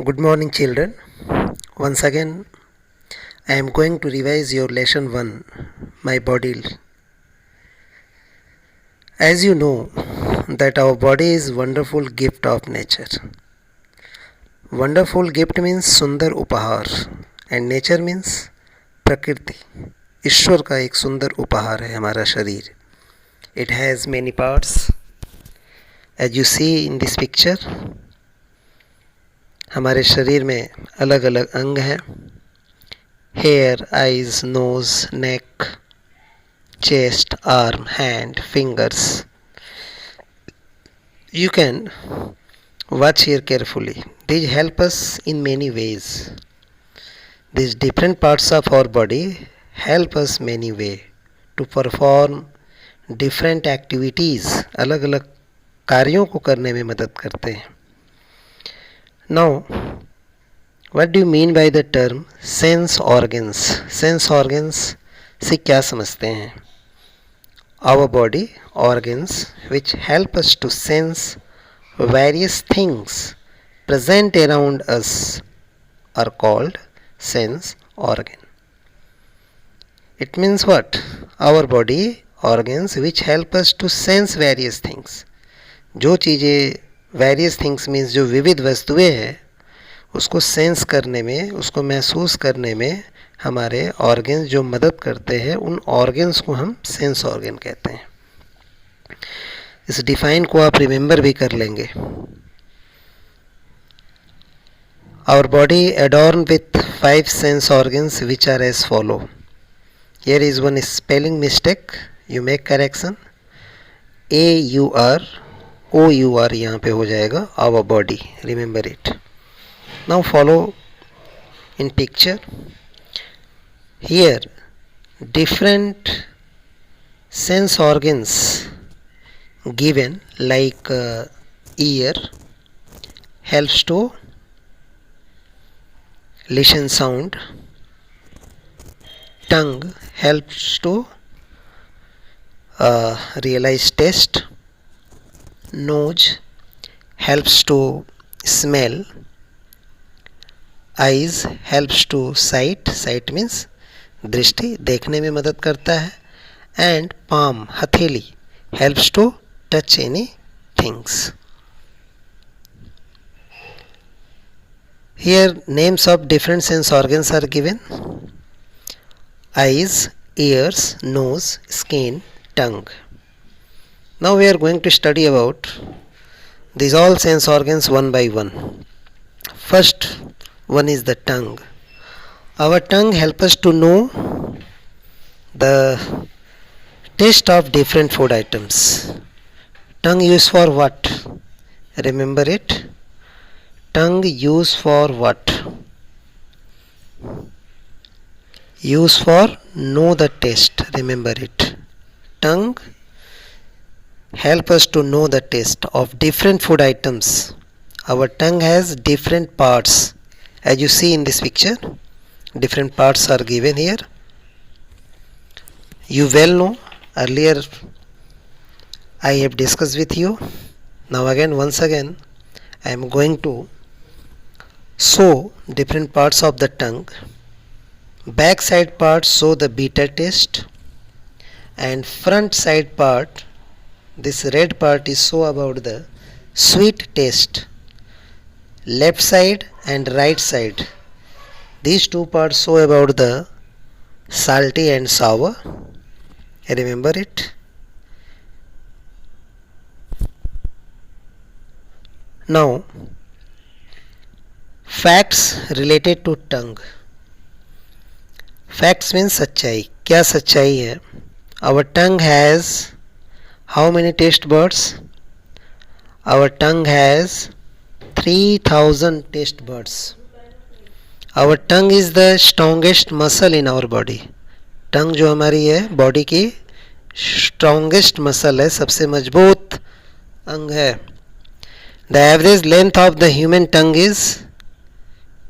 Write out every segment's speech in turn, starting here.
Good morning, children. Once again, I am going to revise your lesson 1, My Body. As you know, that our body is wonderful gift of nature. Wonderful gift means सुंदर उपहार and nature means प्रकृति. ईश्वर का एक सुंदर उपहार है हमारा शरीर. It has many parts. As you see in this picture, हमारे शरीर में अलग अलग अंग हैं. Hair, eyes, nose, neck, chest, arm, hand, fingers. You can watch here carefully. These help us in many ways. These different parts of our body help us many way to perform different activities. अलग अलग कार्यों को करने में मदद करते हैं. Now, what do you mean by the term sense organs? Sense organs से क्या समझते हैं? Our body organs which help us to sense various things present around us are called sense organ. It means what? Our body organs which help us to sense various things. जो चीज़ें various things means जो विविध वस्तुएं हैं उसको sense करने में, उसको महसूस करने में हमारे ऑर्गन्स जो मदद करते हैं, उन ऑर्गन्स को हम सेंस ऑर्गन कहते हैं. इस डिफाइन को आप रिमेंबर भी कर लेंगे. Our body adorn with 5 sense organs which are as follow. Here is one spelling mistake, you make correction. AUR OUR यहाँ पे हो जाएगा. Our body, remember it. Now follow in picture. Here different sense organs given like ear helps to listen sound, tongue helps to realize taste, nose helps to smell, eyes helps to sight, sight means दृष्टि, देखने में मदद करता है, and palm, हथेली helps to touch any things. Here names of different sense organs are given: eyes, ears, nose, skin, tongue. Now we are going to study about these all sense organs one by one. First one is the tongue. Our tongue helps us to know the taste of different food items. Tongue used for what? Remember it. Tongue used for what? Used for know the taste. Remember it. Tongue help us to know the taste of different food items. Our tongue has different parts. As you see in this picture, different parts are given here. You well know, earlier I have discussed with you. Now again, once again, I am going to show different parts of the tongue. Back side part show the bitter taste, and front side part, this red part is show about the sweet taste. Left side and right side, these two parts show about the salty and sour. Remember it. Now facts related to tongue. Facts means सच्चाई. क्या सच्चाई है? Our tongue has how many taste buds? Our tongue has 3000 taste buds. Our tongue is the strongest muscle in our body. Tongue जो हमारी है body की strongest muscle है, सबसे मजबूत अंग है. The average length of the human tongue is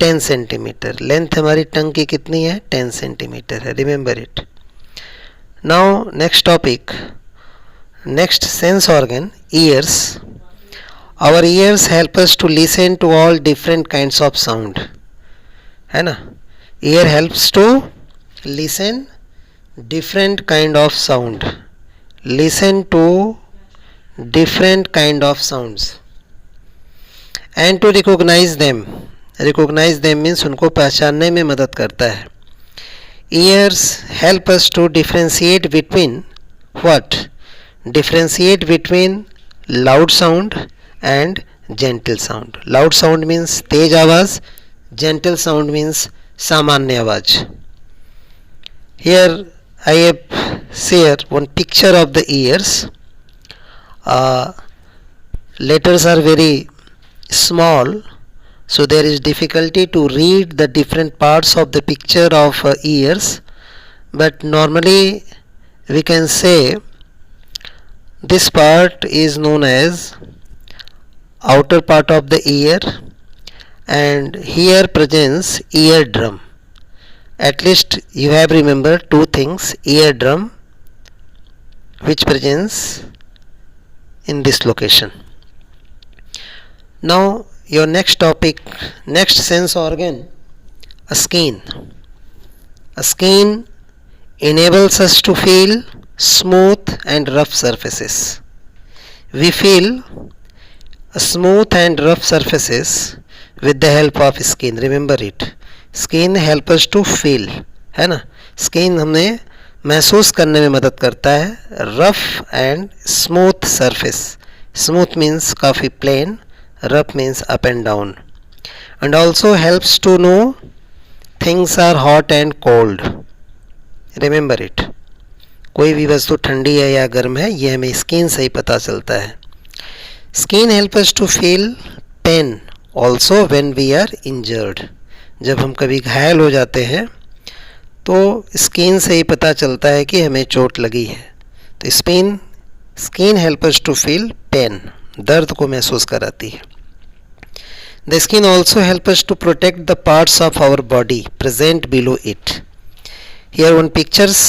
10 centimeter. Length हमारी टंग की कितनी है? 10 centimeter है. Remember it. Now next topic, next sense organ, ears. Our ears help us to listen to all different kinds of sound, है ना. Ear helps to listen different kind of sound. Listen to different kind of sounds and to recognize them. Recognize them means उनको पहचानने में मदद करता है. Ears help us to differentiate between what? Differentiate between loud sound and gentle sound. Loud sound means तेज आवाज, gentle sound means सामान्य आवाज. Here I have shared one picture of the ears. Letters are very small, so there is difficulty to read the different parts of the picture of ears, but normally we can say this part is known as outer part of the ear, and here presents eardrum. At least you have remembered two things: eardrum, which presents in this location. Now your next topic, next sense organ, a skin. A skin enables us to feel smooth and rough surfaces. We feel smooth and rough surfaces with the help of skin. Remember it. Skin help us to feel, है ना. Skin हमें महसूस करने में मदद करता है rough and smooth surface. Smooth means काफ़ी plain, rough means up and down, and also helps to know things are hot and cold. Remember it. कोई भी वस्तु ठंडी है या गर्म है ये हमें स्किन से ही पता चलता है. Skin help us to feel pain also when we are injured. जब हम कभी घायल हो जाते हैं तो स्किन से ही पता चलता है कि हमें चोट लगी है. तो skin help us to feel pain, दर्द को महसूस कराती है. The skin also help us to protect the parts of our body present below it. Here one pictures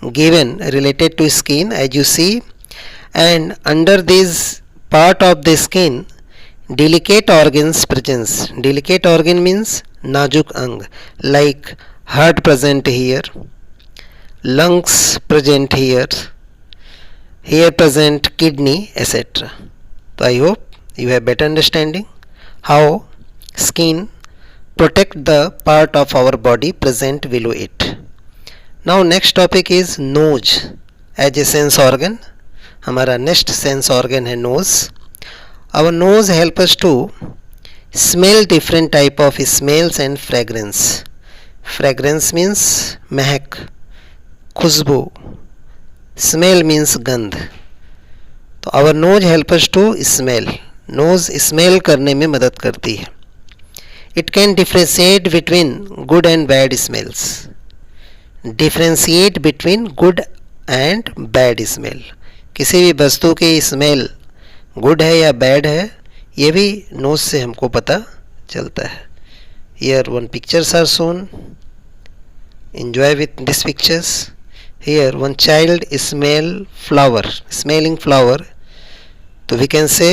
given related to skin as you see, and under this part of the skin delicate organs presence. Delicate organ means नाजुक अंग, like heart present here, lungs present here, here present kidney, etc. So I hope you have better understanding how skin protect the part of our body present below it. Now next topic is nose as a sense organ. हमारा next sense organ है nose. Our nose help us to smell different type of smells and fragrance. Fragrance means महक, खुशबू. Smell means गंध. तो our nose help us to smell. Nose smell करने में मदद करती है. It can differentiate between good and bad smells. Differentiate between good and bad smell. किसी भी वस्तु की स्मेल गुड है या बैड है ये भी नोज से हमको पता चलता है. Here one pictures are shown. Enjoy with this pictures. Here one child smell flower, smelling flower. तो we can say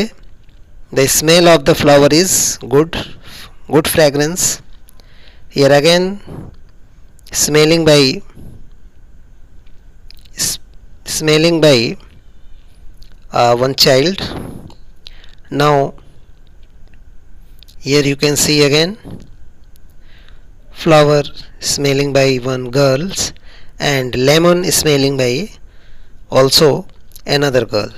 the smell of the flower is good fragrance. Here again smelling by one child. Now here you can see again flower smelling by one girls and lemon smelling by also another girl.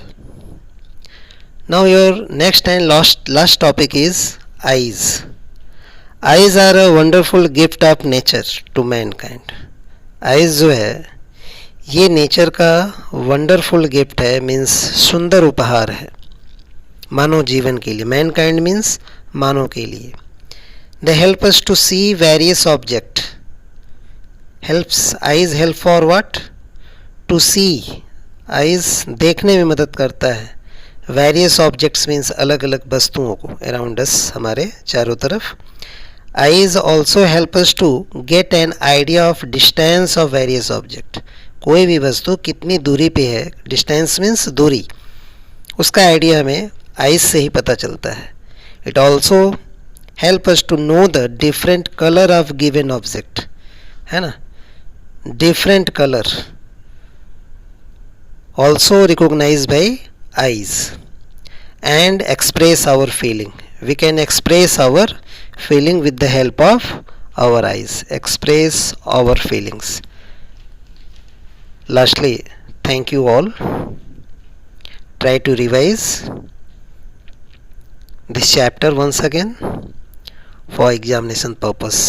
Now your next and last topic is eyes. Eyes are a wonderful gift of nature to mankind. Eyes जो है ये nature का wonderful gift है, means सुंदर उपहार है मानव जीवन के लिए. मैनकाइंड मीन्स मानव के लिए. They help us to see various object. Helps eyes help for what? To see. Eyes देखने में मदद करता है. वेरियस ऑब्जेक्ट्स मीन्स अलग अलग वस्तुओं को अराउंड अस, हमारे चारों तरफ. Eyes also help us to get an idea of distance of various object. कोई भी वस्तु कितनी दूरी पे है, डिस्टेंस मीन्स दूरी, उसका आइडिया हमें आइज से ही पता चलता है. It also help us to know the different colour of given object, है ना. Different colour also recognise by eyes and express our feeling. We can express our feeling with the help of our eyes. Express our feelings. Lastly, thank you all. Try to revise this chapter once again for examination purpose.